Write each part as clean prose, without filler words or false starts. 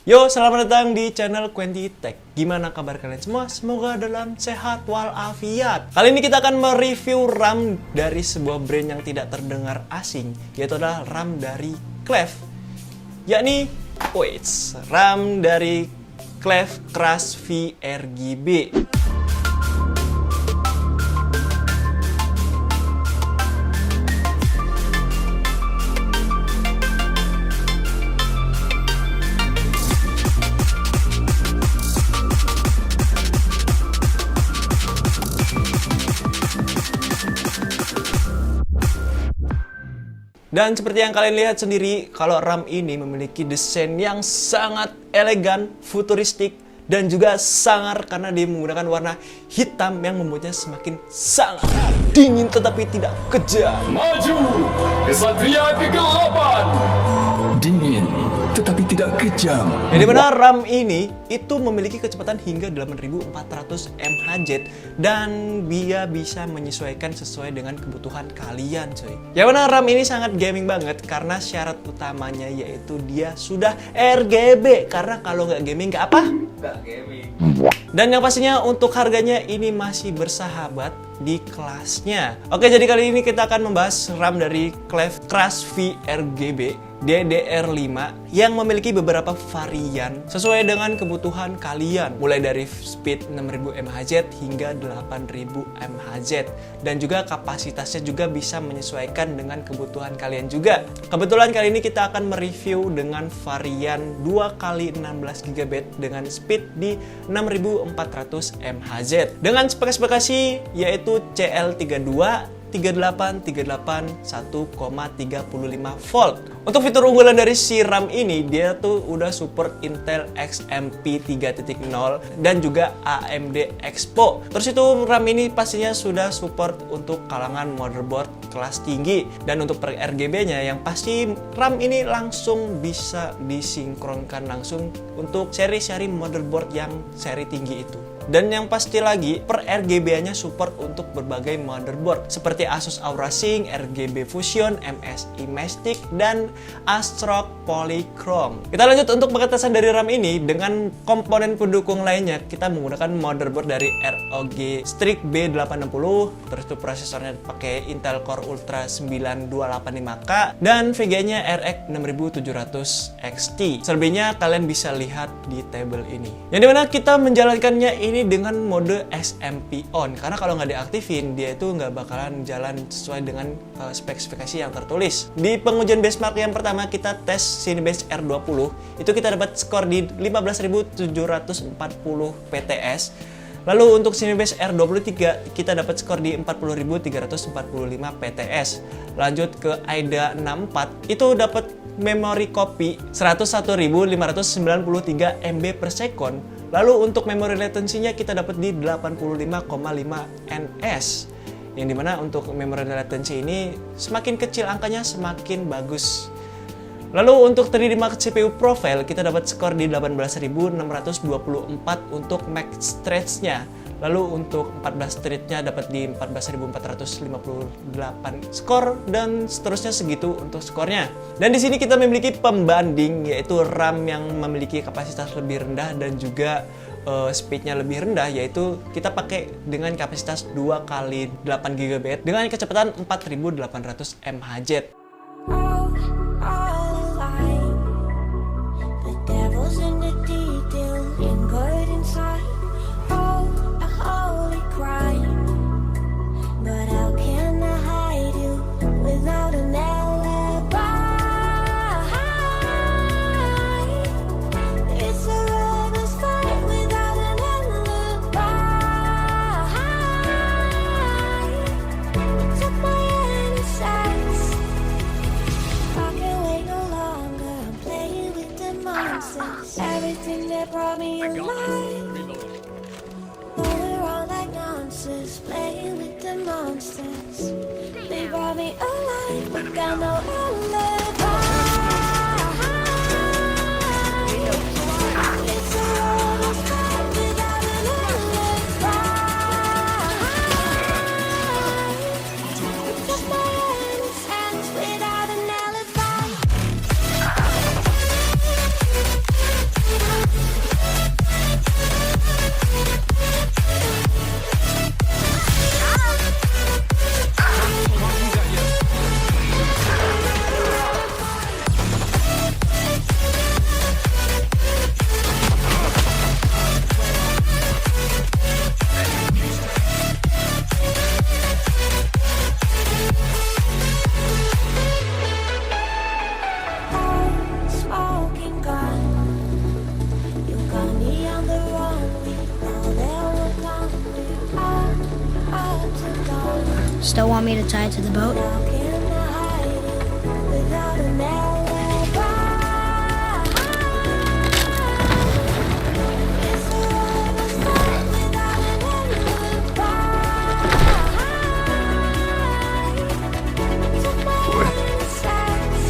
Yo, selamat datang di channel Quenty Tech. Gimana kabar kalian semua? Semoga dalam sehat walafiat. Kali ini kita akan mereview RAM dari sebuah brand yang tidak terdengar asing, yaitu adalah RAM dari Cleve, yakni RAM dari Cleve Crush vRGB. Dan seperti yang kalian lihat sendiri, kalau RAM ini memiliki desain yang sangat elegan, futuristik, dan juga sangar karena dia menggunakan warna hitam yang membuatnya semakin sangat dingin tetapi tidak kejam. Maju, Kesatria Kegelapan. Dingin, tetapi tidak kejam. Jadi benar, RAM ini itu memiliki kecepatan hingga 8400 mHz dan dia bisa menyesuaikan sesuai dengan kebutuhan kalian, coy. Ya benar, RAM ini sangat gaming banget karena syarat utamanya yaitu dia sudah RGB. Karena kalau nggak gaming nggak apa? Nggak gaming. Dan yang pastinya untuk harganya ini masih bersahabat di kelasnya. Oke, jadi kali ini kita akan membahas RAM dari Cleve Crush vRGB DDR5 yang memiliki beberapa varian sesuai dengan kebutuhan kalian, mulai dari speed 6000 mHz hingga 8000 mHz, dan juga kapasitasnya juga bisa menyesuaikan dengan kebutuhan kalian juga. Kebetulan kali ini kita akan mereview dengan varian 2x16GB dengan speed di 6400 mHz dengan spesifikasi yaitu CL32 3838 1,35 volt. Untuk fitur unggulan dari si RAM ini, dia tuh udah support Intel XMP 3.0 dan juga AMD Expo. Terus itu RAM ini pastinya sudah support untuk kalangan motherboard kelas tinggi, dan untuk per RGB-nya yang pasti RAM ini langsung bisa disinkronkan langsung untuk seri-seri motherboard yang seri tinggi itu. Dan yang pasti lagi, per RGB-nya support untuk berbagai motherboard seperti Asus Aura Sync, RGB Fusion, MSI Mystic, dan ASRock Polychrome. Kita lanjut untuk pengetesan dari RAM ini dengan komponen pendukung lainnya. Kita menggunakan motherboard dari ROG Strix B860, terus itu prosesornya pakai Intel Core Ultra 9285K, dan VGA-nya RX 6700 XT. Selebihnya kalian bisa lihat di tabel ini. Yang dimana kita menjalankannya ini dengan mode SMP on, karena kalau nggak diaktifin dia itu nggak bakalan jalan sesuai dengan spesifikasi yang tertulis. Di pengujian benchmark yang pertama kita tes Cinebench R20, itu kita dapat skor di 15.740 PTS. Lalu untuk Cinebench R23 kita dapat skor di 40.345 PTS. Lanjut ke AIDA 64 itu dapat memori copy 101.593 MB per second. Lalu untuk memori latensinya kita dapat di 85,5 ns. Yang dimana untuk memori latensi ini semakin kecil angkanya semakin bagus. Lalu untuk 3D Mark CPU profile kita dapat skor di 18.624 untuk max stretch-nya. Lalu untuk 14 thread-nya dapat di 14.458 skor, dan seterusnya segitu untuk skornya. Dan di sini kita memiliki pembanding yaitu RAM yang memiliki kapasitas lebih rendah dan juga speednya lebih rendah, yaitu kita pakai dengan kapasitas 2x8GB dengan kecepatan 4800 mHz. Everything that brought me alive. Going around like nonsense, playing with the monsters. They brought me alive, but got no alibi. It's a world of fight without an alibi. Took my innocence without an alibi. Still want me to tie it to the boat? How can I hide it without an alibi? It's a lover's fight without an alibi. Took my insides.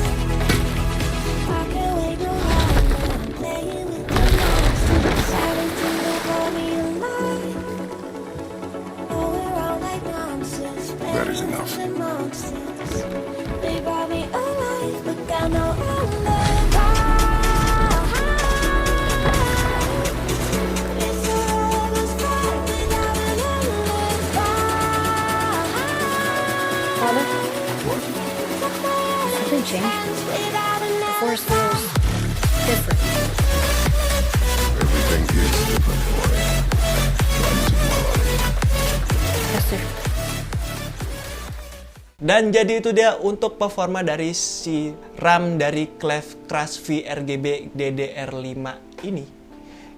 I can't wait no longer. I'm playing with the monsters. Everything they brought me alive. Oh, we're all like monsters. That is enough. The monsters. They brought me alive, but got no alibi. It's a lover's fight without an alibi. Father, What? something changed. Without an The force feels different. Everything is different, boy. Yes, sir. Dan jadi itu dia untuk performa dari si RAM dari Clef Crush VRGB DDR5 ini.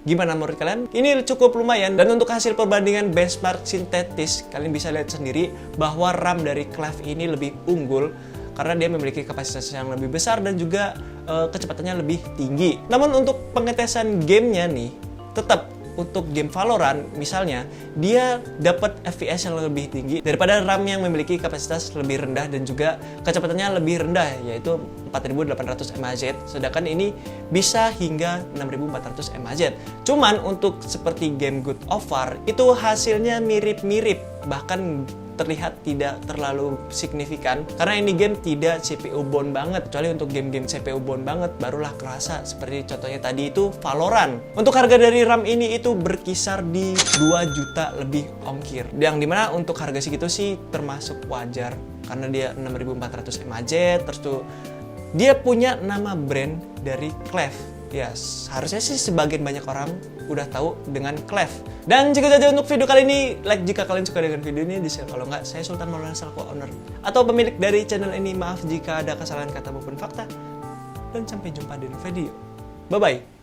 Gimana menurut kalian? Ini cukup lumayan, dan untuk hasil perbandingan benchmark sintetis, kalian bisa lihat sendiri bahwa RAM dari Clef ini lebih unggul karena dia memiliki kapasitas yang lebih besar dan juga kecepatannya lebih tinggi. Namun untuk pengetesan gamenya nih, tetap untuk game Valorant misalnya, dia dapat FPS yang lebih tinggi daripada RAM yang memiliki kapasitas lebih rendah dan juga kecepatannya lebih rendah, yaitu 4800 mAh, sedangkan ini bisa hingga 6400 mAh. Cuman untuk seperti game God of War itu hasilnya mirip-mirip, bahkan terlihat tidak terlalu signifikan karena ini game tidak CPU bound banget, kecuali untuk game-game CPU bound banget barulah kerasa, seperti contohnya tadi itu Valorant. Untuk harga dari RAM ini itu berkisar di 2 juta lebih ongkir, yang dimana untuk harga segitu sih termasuk wajar karena dia 6400 mAh, terus tuh dia punya nama brand dari Clef. Ya, harusnya sih sebagian banyak orang udah tahu dengan Clef. Dan jika saja untuk video kali ini, like jika kalian suka dengan video ini, di-share kalau nggak. Saya Sultan Maulana selaku owner atau pemilik dari channel ini. Maaf jika ada kesalahan kata maupun fakta. Dan sampai jumpa di video. Bye-bye.